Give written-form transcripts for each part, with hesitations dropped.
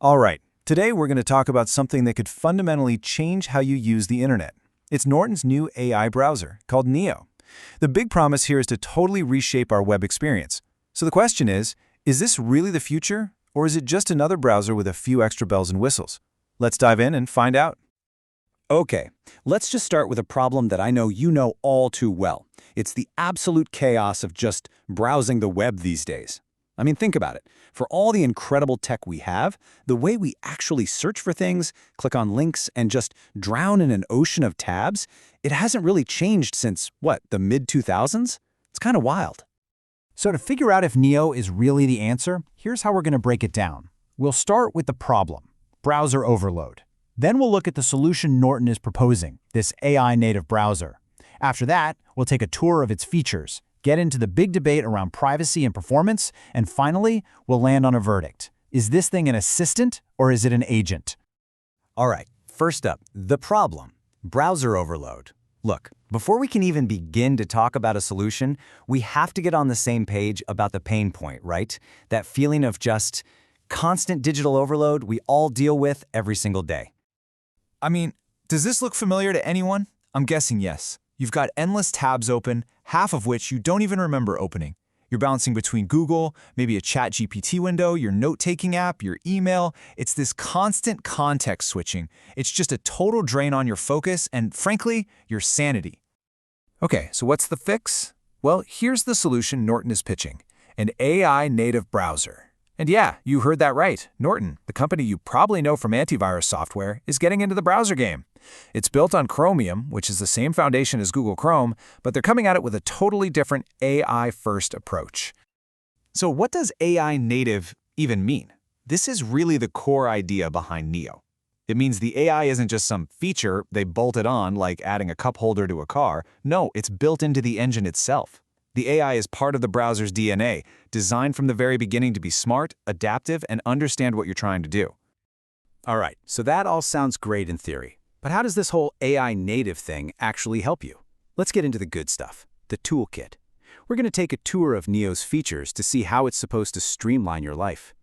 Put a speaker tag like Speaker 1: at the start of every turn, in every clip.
Speaker 1: All right, today we're going to talk about something that could fundamentally change how you use the internet. It's Norton's new AI browser called Neo. The big promise here is to totally reshape our web experience. So the question is this really the future, or is it just another browser with a few extra bells and whistles? Let's dive in and find out.
Speaker 2: Okay, let's just start with a problem that I know you know all too well. It's the absolute chaos of just browsing the web these days. I mean, think about it. For all the incredible tech we have, the way we actually search for things, click on links, and just drown in an ocean of tabs, it hasn't really changed since, the mid-2000s? It's kind of wild.
Speaker 3: So to figure out if Neo is really the answer, here's how we're going to break it down. We'll start with the problem, browser overload. Then we'll look at the solution Norton is proposing, this AI-native browser. After that, we'll take a tour of its features, get into the big debate around privacy and performance, and finally, we'll land on a verdict. Is this thing an assistant or is it an agent?
Speaker 2: All right, first up, the problem, browser overload. Look, before we can even begin to talk about a solution, we have to get on the same page about the pain point, right? That feeling of just constant digital overload we all deal with every single day.
Speaker 1: I mean, does this look familiar to anyone? I'm guessing yes. You've got endless tabs open, half of which you don't even remember opening. You're bouncing between Google, maybe a ChatGPT window, your note-taking app, your email. It's this constant context switching. It's just a total drain on your focus and, frankly, your sanity. Okay, so what's the fix? Well, here's the solution Norton is pitching, an AI-native browser. And yeah, you heard that right. Norton, the company you probably know from antivirus software, is getting into the browser game. It's built on Chromium, which is the same foundation as Google Chrome, but they're coming at it with a totally different AI-first approach. So what does AI native even mean? This is really the core idea behind Neo. It means the AI isn't just some feature they bolted on like adding a cup holder to a car. No, it's built into the engine itself. The AI is part of the browser's DNA, designed from the very beginning to be smart, adaptive, and understand what you're trying to do.
Speaker 2: All right, so that all sounds great in theory. But how does this whole AI native thing actually help you? Let's get into the good stuff, the toolkit. We're going to take a tour of Neo's features to see how it's supposed to streamline your life.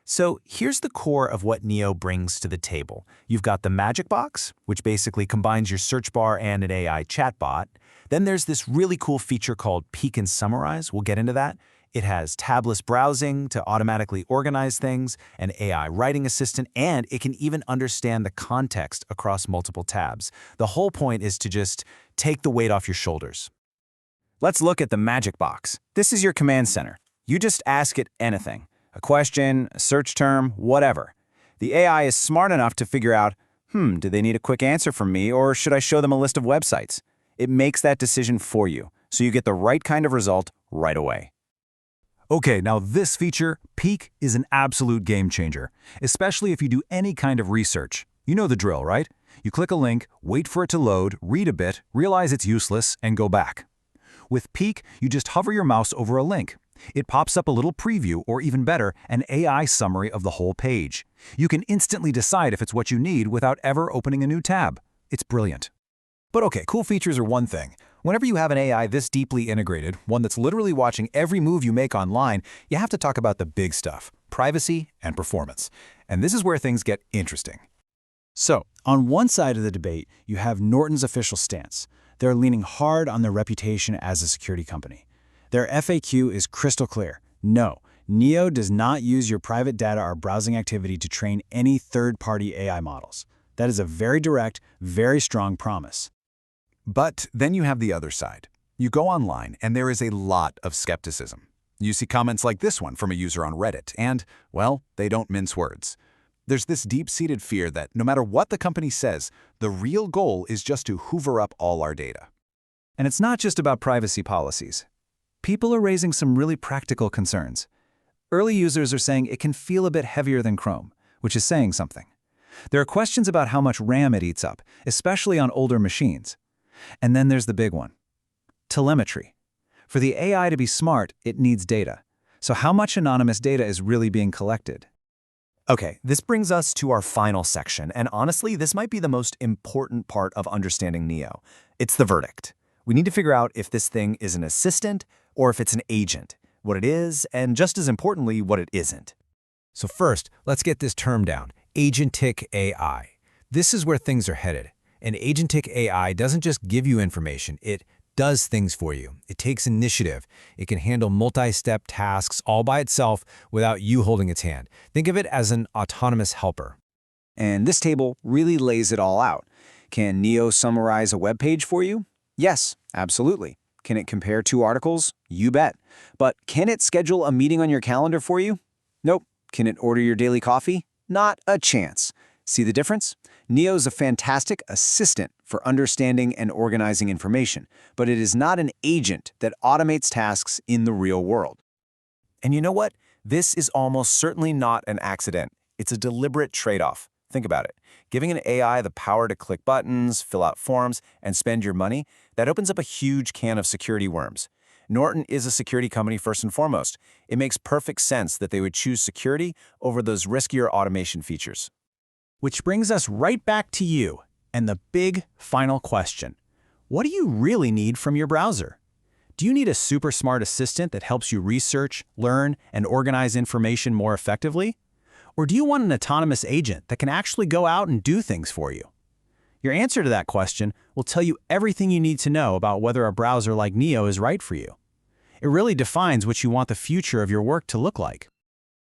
Speaker 1: So here's the core of what Neo brings to the table. You've got the Magic Box, which basically combines your search bar and an AI chatbot. Then there's this really cool feature called Peek and Summarize. We'll get into that. It has tableless browsing to automatically organize things, an AI writing assistant, and it can even understand the context across multiple tabs. The whole point is to just take the weight off your shoulders. Let's look at the Magic Box. This is your command center. You just ask it anything. A question, a search term, whatever. The AI is smart enough to figure out, do they need a quick answer from me, or should I show them a list of websites? It makes that decision for you, so you get the right kind of result right away.
Speaker 4: Okay, now this feature, Peek, is an absolute game changer, especially if you do any kind of research. You know the drill, right? You click a link, wait for it to load, read a bit, realize it's useless, and go back. With Peek, you just hover your mouse over a link. It pops up a little preview, or even better, an AI summary of the whole page. You can instantly decide if it's what you need without ever opening a new tab. It's brilliant. But okay, cool features are one thing. Whenever you have an AI this deeply integrated, one that's literally watching every move you make online, you have to talk about the big stuff, privacy and performance. And this is where things get interesting.
Speaker 3: So, on one side of the debate, you have Norton's official stance. They're leaning hard on their reputation as a security company. Their FAQ is crystal clear. No, Neo does not use your private data or browsing activity to train any third-party AI models. That is a very direct, very strong promise.
Speaker 4: But then you have the other side. You go online and there is a lot of skepticism. You see comments like this one from a user on Reddit and, well, they don't mince words. There's this deep-seated fear that no matter what the company says, the real goal is just to hoover up all our data.
Speaker 1: And it's not just about privacy policies. People are raising some really practical concerns. Early users are saying it can feel a bit heavier than Chrome, which is saying something. There are questions about how much RAM it eats up, especially on older machines. And then there's the big one, telemetry. For the AI to be smart, it needs data. So how much anonymous data is really being collected?
Speaker 5: Okay, this brings us to our final section, and honestly, this might be the most important part of understanding Neo. It's the verdict. We need to figure out if this thing is an assistant or if it's an agent, what it is, and just as importantly, what it isn't.
Speaker 4: So first, let's get this term down, agentic AI. This is where things are headed. And agentic AI doesn't just give you information, it does things for you. It takes initiative. It can handle multi-step tasks all by itself without you holding its hand. Think of it as an autonomous helper.
Speaker 2: And this table really lays it all out. Can Neo summarize a web page for you? Yes, absolutely. Can it compare two articles? You bet. But can it schedule a meeting on your calendar for you? Nope. Can it order your daily coffee? Not a chance. See the difference? Neo's a fantastic assistant for understanding and organizing information, but it is not an agent that automates tasks in the real world.
Speaker 5: And you know what? This is almost certainly not an accident. It's a deliberate trade-off. Think about it. Giving an AI the power to click buttons, fill out forms, and spend your money, that opens up a huge can of security worms. Norton is a security company first and foremost. It makes perfect sense that they would choose security over those riskier automation features.
Speaker 3: Which brings us right back to you and the big final question. What do you really need from your browser? Do you need a super smart assistant that helps you research, learn, and organize information more effectively? Or do you want an autonomous agent that can actually go out and do things for you? Your answer to that question will tell you everything you need to know about whether a browser like Neo is right for you. It really defines what you want the future of your work to look like.